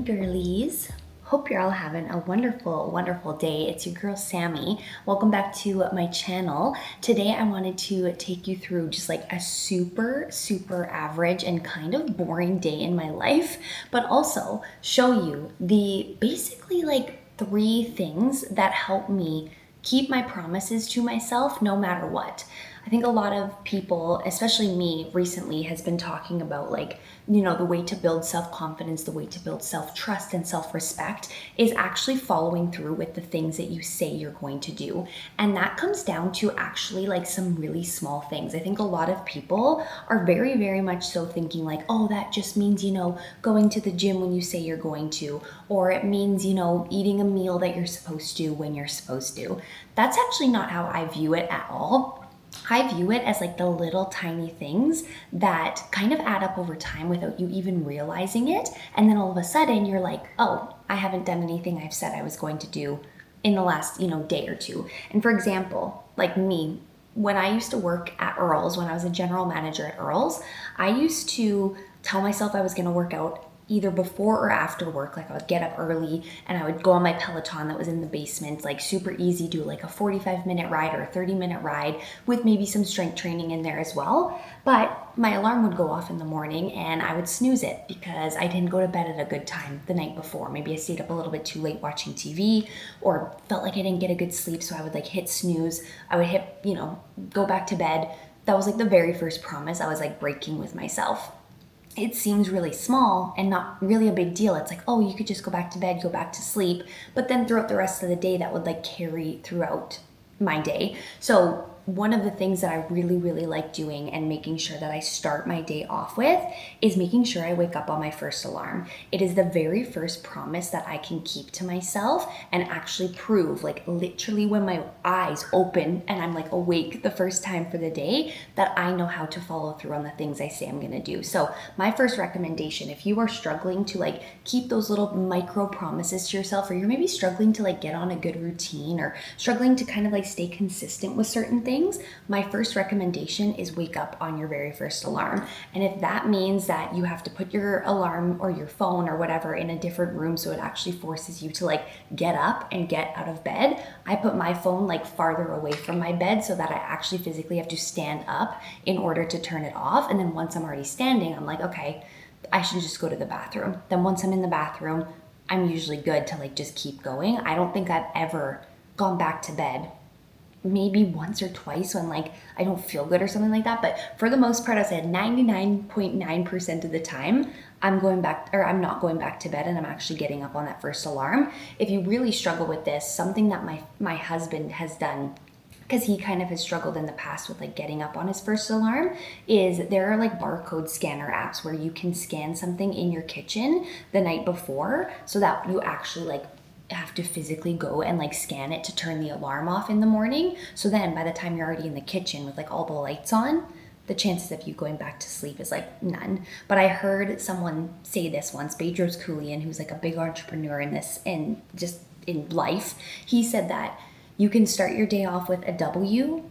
girlies. Hope you're all having a wonderful, wonderful day. It's your girl Sammy. Welcome back to my channel. Today I wanted to take you through just like a super average and kind of boring day in my life, but also show you the basically like 3 things that help me keep my promises to myself no matter what. I think a lot of people, especially me recently, has been talking about like, the way to build self-confidence, the way to build self-trust and self-respect is actually following through with the things that you say you're going to do. And that comes down to actually like some really small things. I think a lot of people are very much so thinking like, oh, that just means, going to the gym when you say you're going to, or it means, eating a meal that you're supposed to when you're supposed to. That's actually not how I view it at all. I view it as like the little tiny things that kind of add up over time without you even realizing it. And then all of a sudden you're like, oh, I haven't done anything I've said I was going to do in the last, day or two. And for example, like me, when I used to work at Earl's, when I was a general manager at Earl's, I used to tell myself I was going to work out either before or after work. Like I would get up early and I would go on my Peloton that was in the basement, like super easy, do like a 45-minute ride or a 30-minute ride with maybe some strength training in there as well. But my alarm would go off in the morning and I would snooze it because I didn't go to bed at a good time the night before. Maybe I stayed up a little bit too late watching TV or felt like I didn't get a good sleep, so I would like hit snooze. I would hit, go back to bed. That was like the very first promise I was like breaking with myself. It seems really small and not really a big deal. It's like, oh, you could just go back to bed, go back to sleep. But then throughout the rest of the day, that would like carry throughout my day. So one of the things that I really like doing and making sure that I start my day off with is making sure I wake up on my first alarm. It is the very first promise that I can keep to myself and actually prove, like literally when my eyes open and I'm like awake the first time for the day, that I know how to follow through on the things I say I'm gonna do. So my first recommendation, if you are struggling to like keep those little micro promises to yourself, or you're maybe struggling to like get on a good routine or struggling to kind of like stay consistent with certain things, my first recommendation is wake up on your very first alarm. And if that means that you have to put your alarm or your phone or whatever in a different room so it actually forces you to like get up and get out of bed, I put my phone like farther away from my bed so that I actually physically have to stand up in order to turn it off. And then once I'm already standing, I'm like, okay, I should just go to the bathroom. Then once I'm in the bathroom, I'm usually good to like just keep going. I don't think I've ever gone back to bed, maybe once or twice when like I don't feel good or something like that. But for the most part, I said 99.9% of the time, I'm not going back to bed and I'm actually getting up on that first alarm. If you really struggle with this, something that my husband has done, because he kind of has struggled in the past with like getting up on his first alarm, is there are like barcode scanner apps where you can scan something in your kitchen the night before so that you actually like have to physically go and like scan it to turn the alarm off in the morning. So then by the time you're already in the kitchen with like all the lights on, the chances of you going back to sleep is like none. But I heard someone say this once, Bedros Keuilian, who's like a big entrepreneur in this and just in life. He said that you can start your day off with a W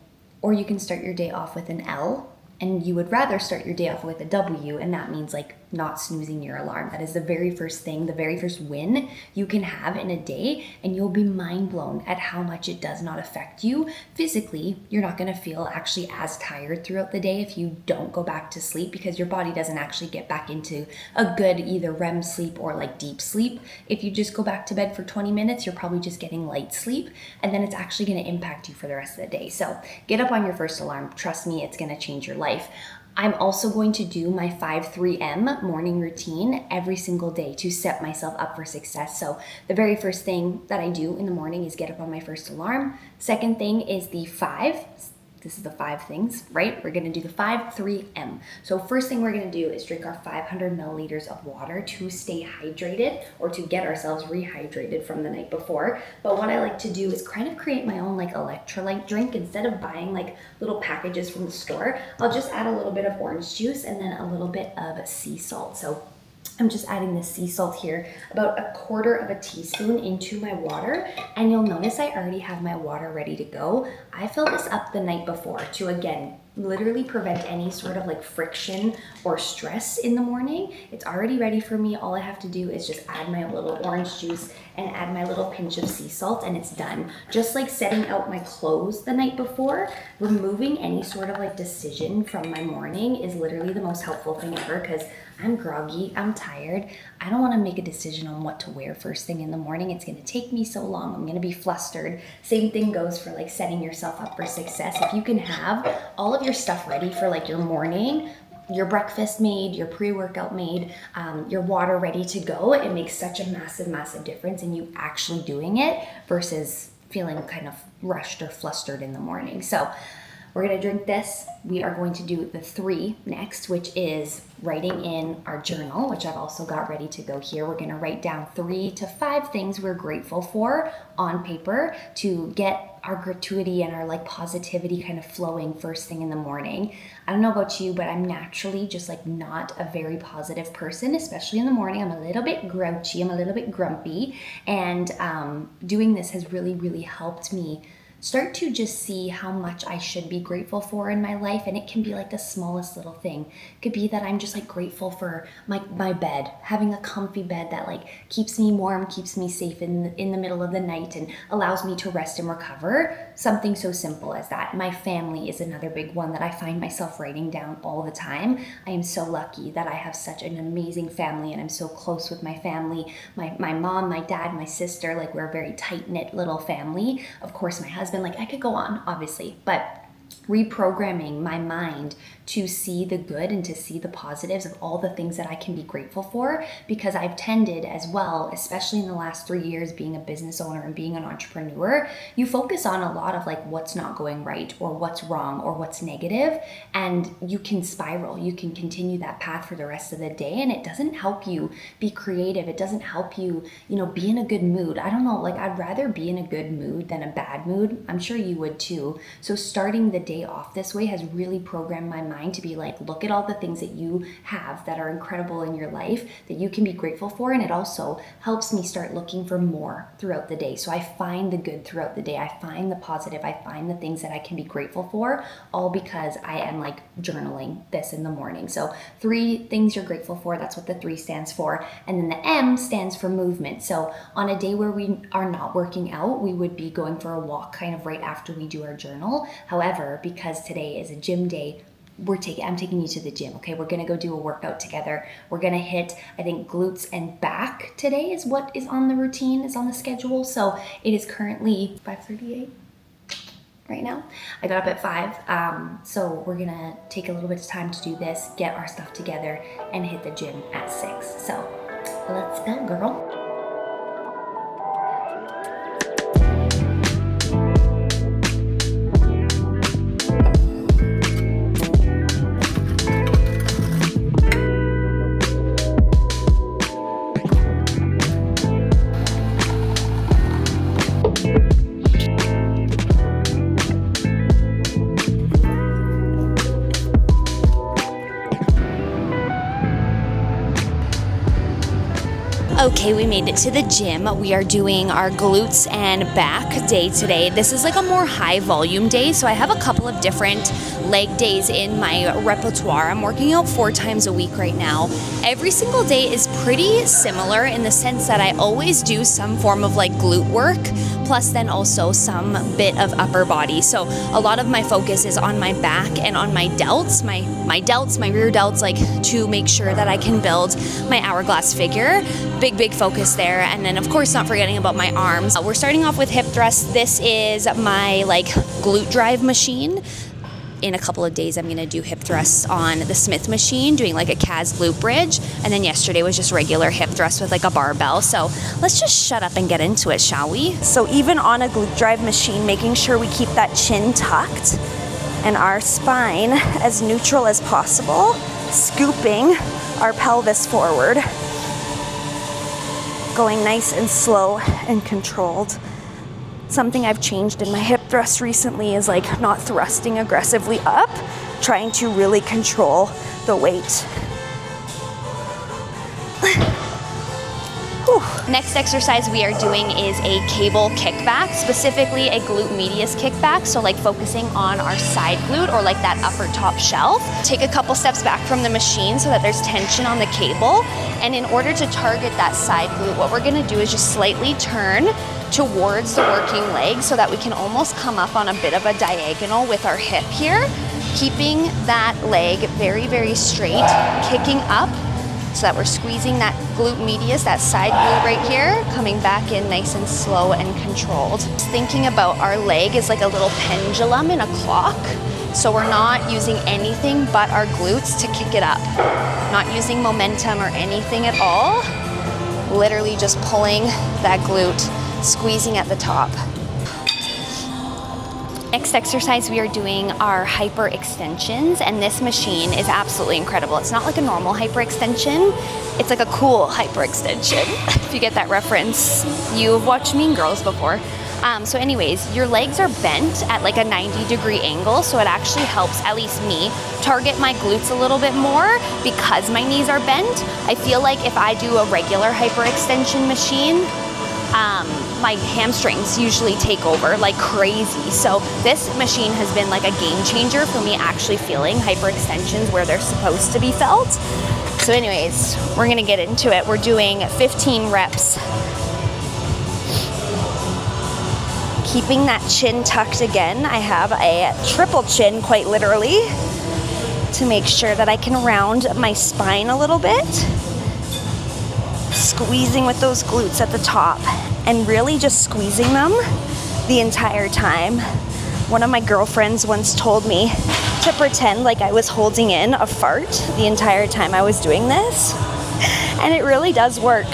or you can start your day off with an L. And you would rather start your day off with a W, and that means like not snoozing your alarm. That is the very first thing, the very first win you can have in a day, and you'll be mind blown at how much it does not affect you physically. You're not going to feel actually as tired throughout the day if you don't go back to sleep, because your body doesn't actually get back into a good either REM sleep or like deep sleep. If you just go back to bed for 20 minutes, you're probably just getting light sleep, and then it's actually going to impact you for the rest of the day. So get up on your first alarm. Trust me, it's going to change your life. I'm also going to do my 5-3M morning routine every single day to set myself up for success. So the very first thing that I do in the morning is get up on my first alarm. Second thing is the 5. This is the 5 things, right? We're gonna do the 5-3M. So first thing we're gonna do is drink our 500 milliliters of water to stay hydrated or to get ourselves rehydrated from the night before. But what I like to do is kind of create my own like electrolyte drink. Instead of buying like little packages from the store, I'll just add a little bit of orange juice and then a little bit of sea salt. So I'm just adding the sea salt here, about 1/4 teaspoon into my water, and you'll notice I already have my water ready to go. I fill this up the night before to, again, literally prevent any sort of like friction or stress in the morning. It's already ready for me. All I have to do is just add my little orange juice and add my little pinch of sea salt, and it's done. Just like setting out my clothes the night before, removing any sort of like decision from my morning is literally the most helpful thing ever, because I'm groggy, I'm tired. I don't want to make a decision on what to wear first thing in the morning. It's going to take me so long. I'm going to be flustered. Same thing goes for like setting yourself up for success. If you can have all of your stuff ready for like your morning, your breakfast made, your pre-workout made, your water ready to go, it makes such a massive, massive difference in you actually doing it versus feeling kind of rushed or flustered in the morning. So we're gonna drink this. We are going to do the 3 next, which is writing in our journal, which I've also got ready to go here. We're gonna write down 3 to 5 things we're grateful for on paper to get our gratuity and our like positivity kind of flowing first thing in the morning. I don't know about you, but I'm naturally just like not a very positive person, especially in the morning. I'm a little bit grouchy, I'm a little bit grumpy, and doing this has really, really helped me start to just see how much I should be grateful for in my life. And it can be like the smallest little thing. It could be that I'm just like grateful for my bed, having a comfy bed that like keeps me warm, keeps me safe in the middle of the night and allows me to rest and recover. Something so simple as that. My family is another big one that I find myself writing down all the time. I am so lucky that I have such an amazing family and I'm so close with my family. My mom, my dad, my sister, like we're a very tight-knit little family. Of course, my husband, like I could go on, obviously, but reprogramming my mind to see the good and to see the positives of all the things that I can be grateful for, because I've tended as well, especially in the last 3 years being a business owner and being an entrepreneur, you focus on a lot of like what's not going right or what's wrong or what's negative, and you can spiral, you can continue that path for the rest of the day, and it doesn't help you be creative. It doesn't help you, be in a good mood. I don't know, like I'd rather be in a good mood than a bad mood. I'm sure you would too. So starting the day off this way has really programmed my mind to be like, look at all the things that you have that are incredible in your life that you can be grateful for. And it also helps me start looking for more throughout the day. So I find the good throughout the day. I find the positive. I find the things that I can be grateful for, all because I am like journaling this in the morning. So 3 things you're grateful for. That's what the 3 stands for. And then the M stands for movement. So on a day where we are not working out, we would be going for a walk kind of right after we do our journal. However, because today is a gym day, I'm taking you to the gym, okay? We're gonna go do a workout together. We're gonna hit, I think, glutes and back today is what is on the routine, is on the schedule. So it is currently 5:38 right now. I got up at 5, so we're gonna take a little bit of time to do this, get our stuff together, and hit the gym at 6. So let's go, girl. Okay, we made it to the gym. We are doing our glutes and back day today. This is like a more high volume day, so I have a couple of different leg days in my repertoire. I'm working out 4 times a week right now. Every single day is pretty similar in the sense that I always do some form of like glute work, plus then also some bit of upper body. So a lot of my focus is on my back and on my delts, my rear delts, like to make sure that I can build my hourglass figure. Big focus there. And then of course not forgetting about my arms. We're starting off with hip thrusts. This is my like glute drive machine. In a couple of days I'm gonna do hip thrusts on the Smith machine, doing like a CAS glute bridge. And then yesterday was just regular hip thrusts with like a barbell. So let's just shut up and get into it, shall we? So even on a glute drive machine, making sure we keep that chin tucked and our spine as neutral as possible, scooping our pelvis forward. Going nice and slow and controlled. Something I've changed in my hip thrust recently is like not thrusting aggressively up, trying to really control the weight. Next exercise we are doing is a cable kickback, specifically a glute medius kickback. So like focusing on our side glute or like that upper top shelf. Take a couple steps back from the machine so that there's tension on the cable. And in order to target that side glute, what we're gonna do is just slightly turn towards the working leg so that we can almost come up on a bit of a diagonal with our hip here, keeping that leg very, very straight, kicking up so that we're squeezing that glute medius, that side glute right here, coming back in nice and slow and controlled. Just thinking about our leg is like a little pendulum in a clock. So we're not using anything but our glutes to kick it up. Not using momentum or anything at all. Literally just pulling that glute, squeezing at the top. Next exercise we are doing are hyperextensions, and this machine is absolutely incredible. It's not like a normal hyperextension, it's like a cool hyperextension. If you get that reference, you've watched Mean Girls before. So anyways, your legs are bent at like a 90-degree angle, so it actually helps, at least me, target my glutes a little bit more because my knees are bent. I feel like if I do a regular hyperextension machine, my hamstrings usually take over like crazy. So this machine has been like a game changer for me actually feeling hyperextensions where they're supposed to be felt. So anyways, we're gonna get into it. We're doing 15 reps. Keeping that chin tucked again. I have a triple chin, quite literally, to make sure that I can round my spine a little bit. Squeezing with those glutes at the top and really just squeezing them the entire time. One of my girlfriends once told me to pretend like I was holding in a fart the entire time I was doing this, and it really does work.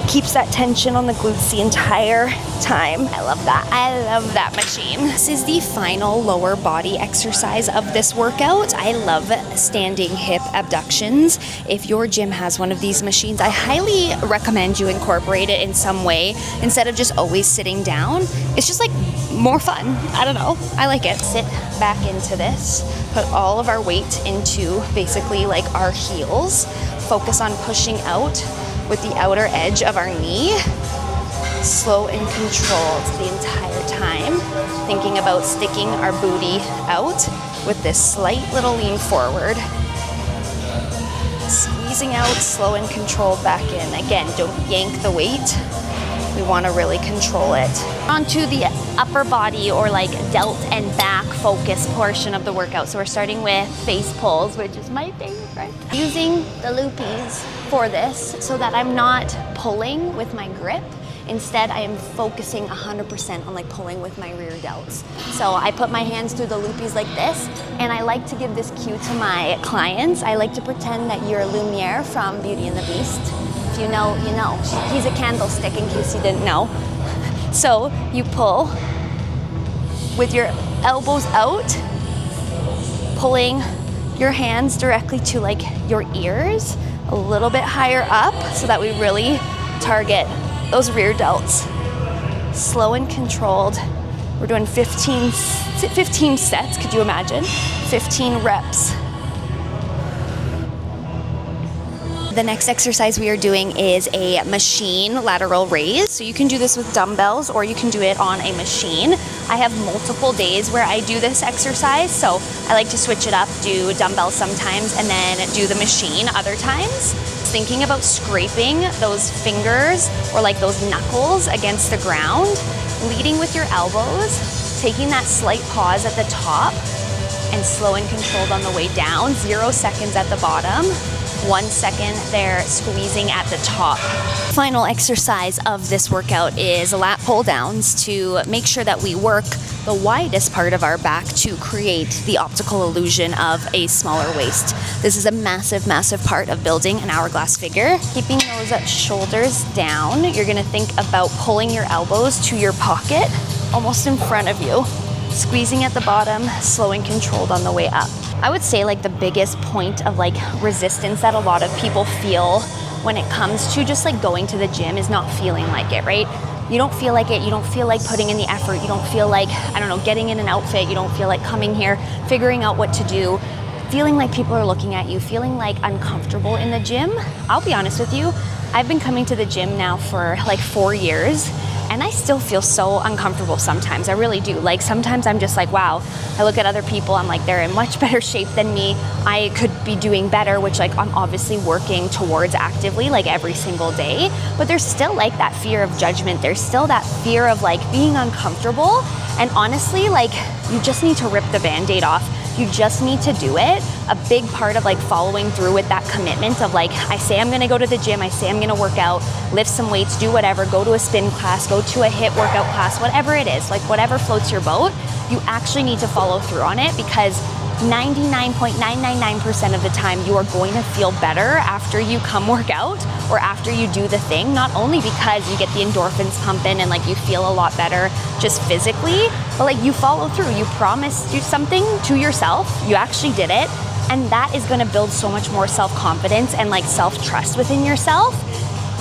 Keeps that tension on the glutes the entire time. I love that. I love that machine. This is the final lower body exercise of this workout. I love standing hip abductions. If your gym has one of these machines, I highly recommend you incorporate it in some way instead of just always sitting down. It's just like more fun. I don't know. I like it. Sit back into this. Put all of our weight into basically like our heels. Focus on pushing out with the outer edge of our knee, slow and controlled the entire time, thinking about sticking our booty out with this slight little lean forward, squeezing out, slow and controlled back in. Again, don't yank the weight. We want to really control it. Onto the upper body or like delt and back focus portion of the workout. So we're starting with face pulls, which is my favorite. Using the loopies for this so that I'm not pulling with my grip. Instead, I am focusing 100% on like pulling with my rear delts. So I put my hands through the loopies like this, and I like to give this cue to my clients. I like to pretend that you're Lumiere from Beauty and the Beast. If you know, you know. He's a candlestick in case you didn't know. So you pull with your elbows out, pulling your hands directly to like your ears, a little bit higher up so that we really target those rear delts. Slow and controlled. We're doing 15 sets, could you imagine? 15 reps. The next exercise we are doing is a machine lateral raise. So you can do this with dumbbells or you can do it on a machine. I have multiple days where I do this exercise, so I like to switch it up, do dumbbells sometimes and then do the machine other times. Thinking about scraping those fingers or like those knuckles against the ground, leading with your elbows, taking that slight pause at the top and slow and controlled on the way down, 0 seconds at the bottom. 1 second there, squeezing at the top. Final exercise of this workout is lat pull downs to make sure that we work the widest part of our back to create the optical illusion of a smaller waist. This is a massive, massive part of building an hourglass figure. Keeping those shoulders down, you're gonna think about pulling your elbows to your pocket, almost in front of you. Squeezing at the bottom, slow and controlled on the way up. I would say like the biggest point of like resistance that a lot of people feel when it comes to just like going to the gym is not feeling like it, right? You don't feel like it, you don't feel like putting in the effort, you don't feel like, I don't know, getting in an outfit, you don't feel like coming here, figuring out what to do. feeling like people are looking at you, feeling like uncomfortable in the gym. I'll be honest with you, I've been coming to the gym now for like 4 years, and I still feel so uncomfortable sometimes. I really do. Like sometimes I'm just like, wow, I look at other people, I'm like, they're in much better shape than me. I could be doing better, which like I'm obviously working towards actively like every single day, but there's still like that fear of judgment. There's still that fear of like being uncomfortable. And honestly, like you just need to rip the Band-Aid off. You just need to do it. A big part of like following through with that commitment of like, I say I'm gonna go to the gym, I say I'm gonna work out, lift some weights, do whatever, go to a spin class, go to a HIIT workout class, whatever it is, like whatever floats your boat, you actually need to follow through on it, because 99.999% of the time you are going to feel better after you come work out or after you do the thing, not only because you get the endorphins pumping and like you feel a lot better just physically, but like you follow through, you promised you something to yourself, you actually did it, and that is going to build so much more self-confidence and like self-trust within yourself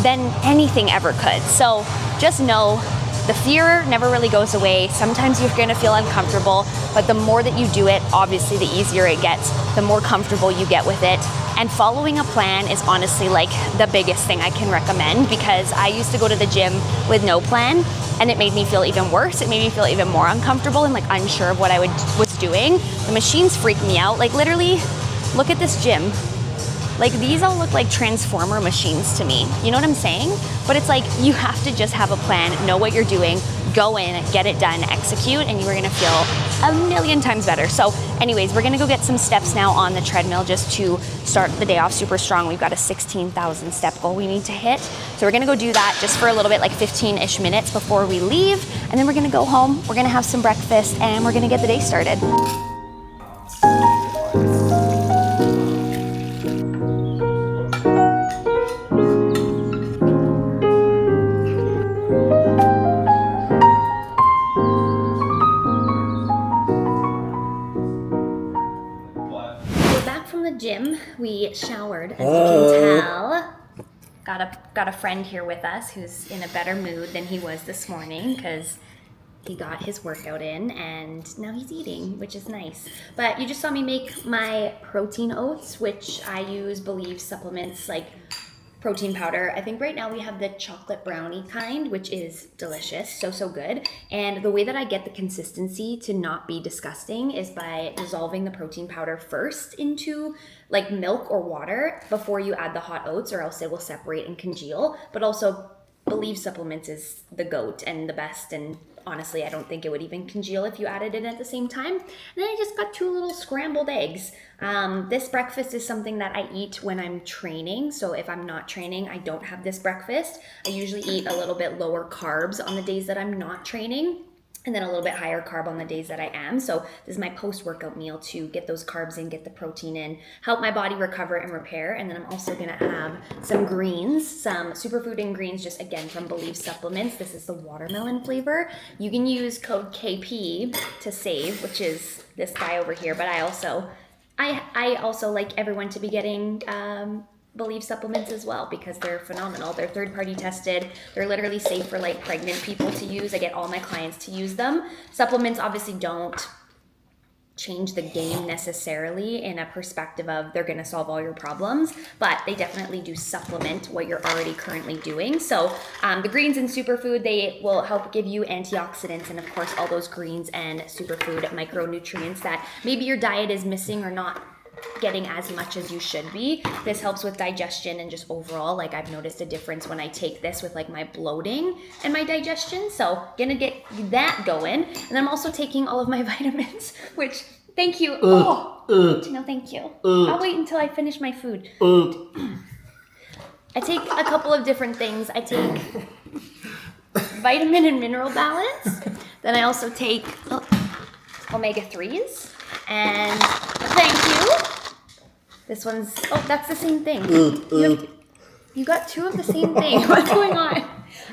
than anything ever could. So just know the fear never really goes away. Sometimes you're gonna feel uncomfortable, but the more that you do it, obviously the easier it gets, the more comfortable you get with it. And following a plan is honestly like the biggest thing I can recommend, because I used to go to the gym with no plan and it made me feel even worse. It made me feel even more uncomfortable and like unsure of what I was doing. The machines freak me out. Like literally, look at this gym. Like these all look like transformer machines to me. You know what I'm saying? But it's like you have to just have a plan, know what you're doing, go in, get it done, execute, and you are gonna feel a million times better. So anyways, we're gonna go get some steps now on the treadmill just to start the day off super strong. We've got a 16,000 step goal we need to hit. So we're gonna go do that just for a little bit, like 15-ish minutes before we leave. And then we're gonna go home, we're gonna have some breakfast, and we're gonna get the day started. Gym, we showered, as you can tell. Got a friend here with us who's in a better mood than he was this morning because he got his workout in and now he's eating, which is nice. But you just saw me make my protein oats, which I use BADDIE supplements like protein powder. I think right now we have the chocolate brownie kind, which is delicious, so good. And the way that I get the consistency to not be disgusting is by dissolving the protein powder first into like milk or water before you add the hot oats, or else it will separate and congeal. But also BADDIE supplements is the GOAT and the best, and honestly, I don't think it would even congeal if you added it at the same time. And then I just got 2 little scrambled eggs. This breakfast is something that I eat when I'm training. So if I'm not training, I don't have this breakfast. I usually eat a little bit lower carbs on the days that I'm not training, and then a little bit higher carb on the days that I am. So this is my post-workout meal to get those carbs in, get the protein in, help my body recover and repair. And then I'm also gonna have some greens, some superfood and greens, just again from BADDIE supplements. This is the watermelon flavor. You can use code KP to save, which is this guy over here. But I also like everyone to be getting BADDIE supplements as well, because they're phenomenal. They're third-party tested. They're literally safe for like pregnant people to use. I get all my clients to use them. Supplements obviously don't change the game necessarily in a perspective of they're going to solve all your problems, but they definitely do supplement what you're already currently doing. So the greens and superfood, they will help give you antioxidants and of course all those greens and superfood micronutrients that maybe your diet is missing or not getting as much as you should be. This helps with digestion and just overall, like I've noticed a difference when I take this with like my bloating and my digestion. So gonna get that going. And I'm also taking all of my vitamins, which thank you. No, thank you. I'll wait until I finish my food. I take a couple of different things. I take vitamin and mineral balance. Then I also take omega-3s. And thank you. This one's, that's the same thing. You got 2 of the same thing. What's going on?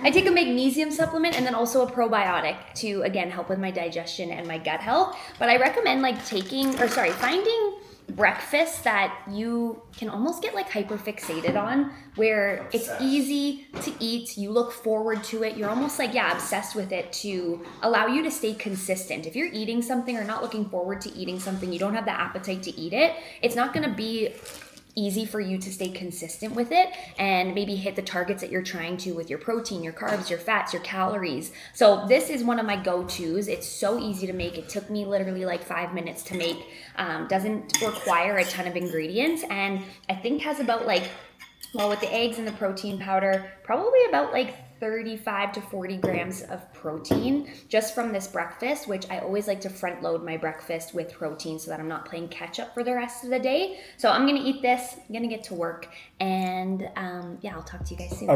I take a magnesium supplement and then also a probiotic to, again, help with my digestion and my gut health. But I recommend like finding breakfast that you can almost get like hyper fixated on, where it's easy to eat, you look forward to it, you're almost like, yeah, obsessed with it to allow you to stay consistent. If you're eating something or not looking forward to eating something, you don't have the appetite to eat it, it's not going to be easy for you to stay consistent with it and maybe hit the targets that you're trying to with your protein, your carbs, your fats, your calories. So this is one of my go-tos. It's so easy to make. It took me literally like 5 minutes to make. Doesn't require a ton of ingredients, and I think has about like, well, with the eggs and the protein powder, probably about like 35 to 40 grams of protein just from this breakfast, which I always like to front load my breakfast with protein so that I'm not playing catch up for the rest of the day. So I'm gonna eat this, I'm gonna get to work, and yeah, I'll talk to you guys soon.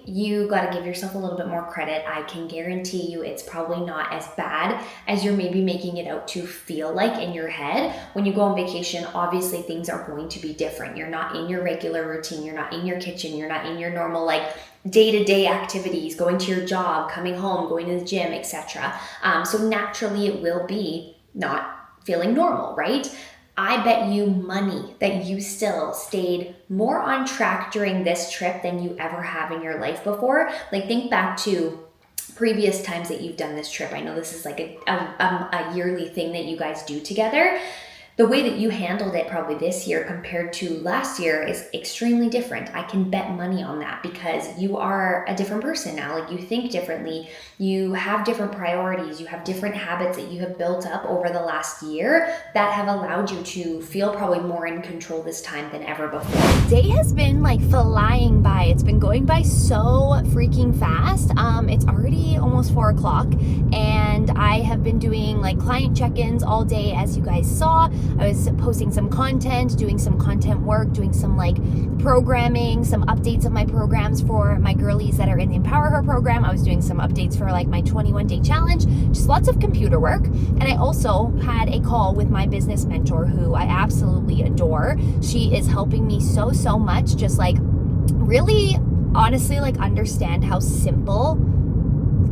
You got to give yourself a little bit more credit. I can guarantee you it's probably not as bad as you're maybe making it out to feel like in your head. When you go on vacation, obviously things are going to be different. You're not in your regular routine. You're not in your kitchen. You're not in your normal like day-to-day activities, going to your job, coming home, going to the gym, etc. So naturally it will be not feeling normal, right? I bet you money that you still stayed more on track during this trip than you ever have in your life before. Like, think back to previous times that you've done this trip. I know this is like a yearly thing that you guys do together. The way that you handled it probably this year compared to last year is extremely different. I can bet money on that because you are a different person now. Like, you think differently, you have different priorities, you have different habits that you have built up over the last year that have allowed you to feel probably more in control this time than ever before. Day has been like flying by. It's been going by so freaking fast. It's already almost 4 o'clock and I have been doing like client check-ins all day, as you guys saw. I was posting some content, doing some content work, doing some like programming, some updates of my programs for my girlies that are in the Empower Her program. I was doing some updates for like my 21-day challenge, just lots of computer work. And I also had a call with my business mentor who I absolutely adore. She is helping me so much, just like really honestly like understand how simple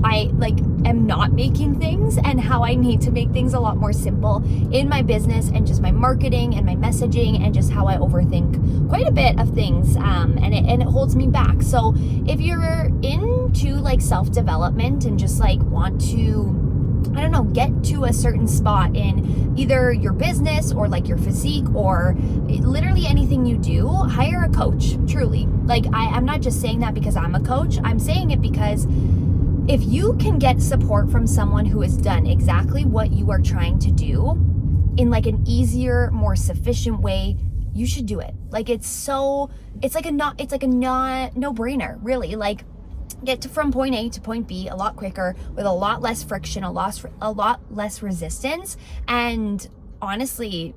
I like am not making things and how I need to make things a lot more simple in my business and just my marketing and my messaging and just how I overthink quite a bit of things, and it holds me back. So if you're into like self-development and just like want to, I don't know, get to a certain spot in either your business or like your physique or literally anything you do, hire a coach, truly. Like I'm not just saying that because I'm a coach, I'm saying it because if you can get support from someone who has done exactly what you are trying to do in like an easier, more sufficient way, you should do it. Like it's like a no-brainer, really. Like get from point A to point B a lot quicker with a lot less friction, a lot less resistance. And honestly,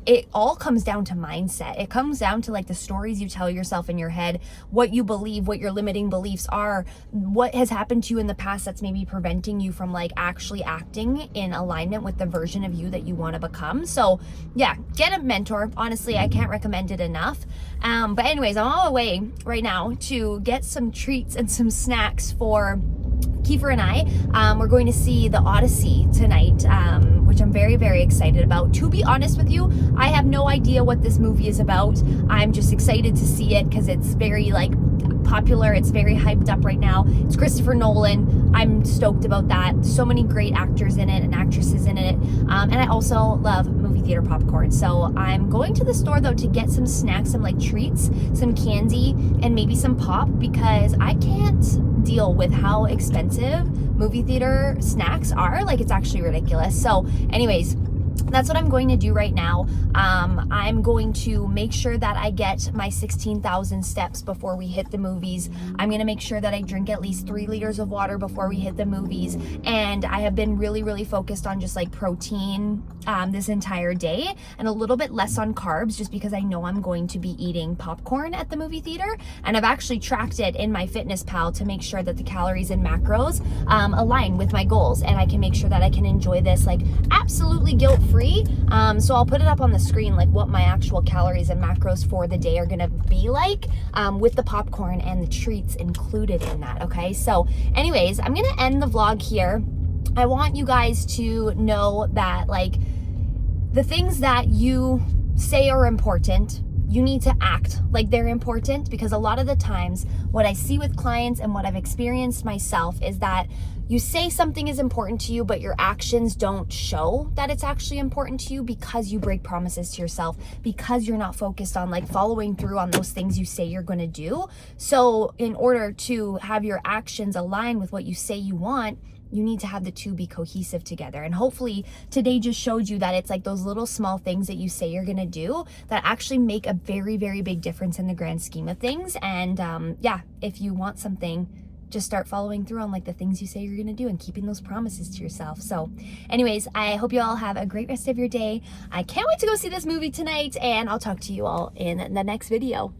it all comes down to mindset. It comes down to like the stories you tell yourself in your head, what you believe, what your limiting beliefs are, what has happened to you in the past that's maybe preventing you from like actually acting in alignment with the version of you that you want to become. So yeah, get a mentor. Honestly, I can't recommend it enough. But anyways, I'm on my way right now to get some treats and some snacks for Kiefer and I. We're going to see The Odyssey tonight, which I'm very excited about. To be honest with you, I have no idea what this movie is about. I'm just excited to see it because it's very like popular. It's very hyped up right now. It's Christopher Nolan. I'm stoked about that. So many great actors in it and actresses in it. And I also love movie theater popcorn. So I'm going to the store though to get some snacks, some like treats, some candy, and maybe some pop because I can't deal with how expensive movie theater snacks are. Like it's actually ridiculous. So anyways, that's what I'm going to do right now. I'm going to make sure that I get my 16,000 steps before we hit the movies. I'm going to make sure that I drink at least 3 liters of water before we hit the movies. And I have been really focused on just like protein this entire day and a little bit less on carbs just because I know I'm going to be eating popcorn at the movie theater. And I've actually tracked it in my Fitness Pal to make sure that the calories and macros align with my goals. And I can make sure that I can enjoy this like absolutely guilt-free free. So I'll put it up on the screen, like what my actual calories and macros for the day are gonna be like, with the popcorn and the treats included in that, okay? So anyways, I'm gonna end the vlog here. I want you guys to know that like the things that you say are important, you need to act like they're important, because a lot of the times what I see with clients and what I've experienced myself is that you say something is important to you, but your actions don't show that it's actually important to you because you break promises to yourself, because you're not focused on like following through on those things you say you're going to do. So in order to have your actions align with what you say you want, you need to have the two be cohesive together. And hopefully today just showed you that it's like those little small things that you say you're gonna do that actually make a very, very big difference in the grand scheme of things. And yeah, if you want something, just start following through on like the things you say you're gonna do and keeping those promises to yourself. So anyways, I hope you all have a great rest of your day. I can't wait to go see this movie tonight, and I'll talk to you all in the next video.